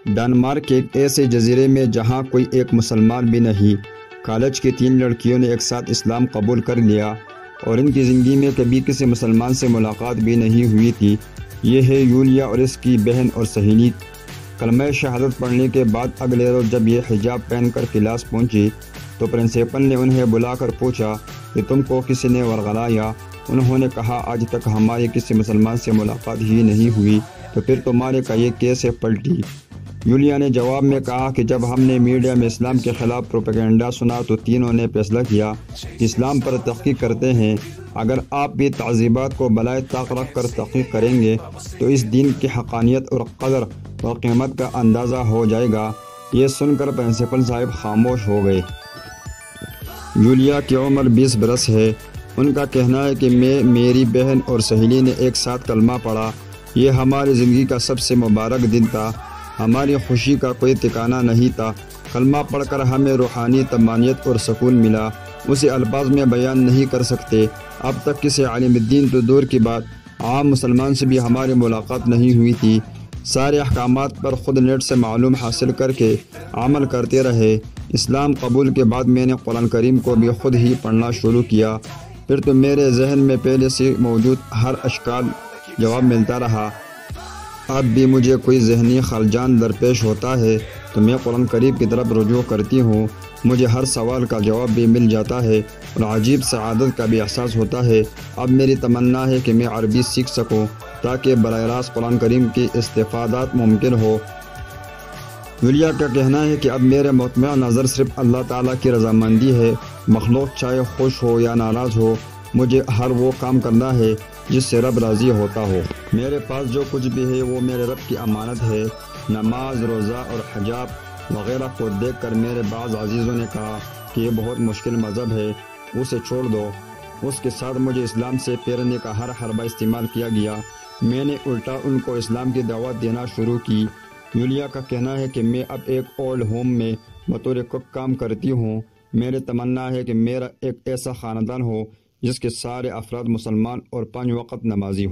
Denmark کے ایک ایسے جزیرے میں جہاں کوئی ایک مسلمان بھی نہیں، کالج کی 3 لڑکیوں نے ایک ساتھ اسلام قبول کر لیا اور ان کی زندگی میں کبھی کسی مسلمان سے ملاقات بھی نہیں ہوئی تھی۔ یہ ہے یولیا اور اس کی بہن اور سہیلی۔ کلمہ شہادت پڑھنے کے بعد اگلے روز جب یہ حجاب پہن کر کلاس پہنچی تو پرنسپل نے انہیں بلا کر پوچھا کہ تم کو کسی نے ورغلایا؟ انہوں نے کہا آج تک ہماری کسی مسلمان سے ملاقات ہی نہیں ہوئی، تو پھر تمہارے کا یہ کیسے پلٹی؟ یولیا نے جواب میں کہا کہ جب ہم نے میڈیا میں اسلام کے خلاف پروپیگنڈا سنا تو تینوں نے فیصلہ کیا کہ اسلام پر تحقیق کرتے ہیں۔ اگر آپ بھی تعذیبات کو بالائے طاق رکھ کر تحقیق کریں گے تو اس دین کی حقانیت اور قدر اور قیمت کا اندازہ ہو جائے گا۔ یہ سن کر پرنسپل صاحب خاموش ہو گئے۔ یولیا کی عمر 20 برس ہے۔ ان کا کہنا ہے کہ میری بہن اور سہیلی نے ایک ساتھ کلمہ پڑھا۔ یہ ہماری زندگی کا سب سے مبارک دن تھا۔ ہماری خوشی کا کوئی ٹھکانہ نہیں تھا۔ کلمہ پڑھ کر ہمیں روحانی طمانینت اور سکون ملا، اسے الفاظ میں بیان نہیں کر سکتے۔ اب تک کسی عالم الدین تو دور کی بات، عام مسلمان سے بھی ہماری ملاقات نہیں ہوئی تھی۔ سارے احکامات پر خود نیٹ سے معلوم حاصل کر کے عمل کرتے رہے۔ اسلام قبول کے بعد میں نے قرآن کریم کو بھی خود ہی پڑھنا شروع کیا۔ پھر تو میرے ذہن میں پہلے سے موجود ہر اشکال جواب ملتا رہا۔ اب بھی مجھے کوئی ذہنی خلجان درپیش ہوتا ہے تو میں قرآن کریم کی طرف رجوع کرتی ہوں۔ مجھے ہر سوال کا جواب بھی مل جاتا ہے اور عجیب سعادت کا بھی احساس ہوتا ہے۔ اب میری تمنا ہے کہ میں عربی سیکھ سکوں تاکہ براہ راست قرآن کریم کی استفادات ممکن ہو۔ یولیا کا کہنا ہے کہ اب میرے مطمئن نظر صرف اللہ تعالیٰ کی رضامندی ہے۔ مخلوق چاہے خوش ہو یا ناراض ہو، مجھے ہر وہ کام کرنا ہے جس سے رب راضی ہوتا ہو۔ میرے پاس جو کچھ بھی ہے وہ میرے رب کی امانت ہے۔ نماز، روزہ اور حجاب وغیرہ کو دیکھ کر میرے بعض عزیزوں نے کہا کہ یہ بہت مشکل مذہب ہے، اسے چھوڑ دو۔ اس کے ساتھ مجھے اسلام سے پھیرنے کا ہر حربہ استعمال کیا گیا۔ میں نے الٹا ان کو اسلام کی دعوت دینا شروع کی۔ یولیا کا کہنا ہے کہ میں اب ایک اولڈ ہوم میں بطور کک کام کرتی ہوں۔ میری تمنا ہے کہ میرا ایک ایسا خاندان ہو جس کے سارے افراد مسلمان اور 5 وقت نمازی ہوں۔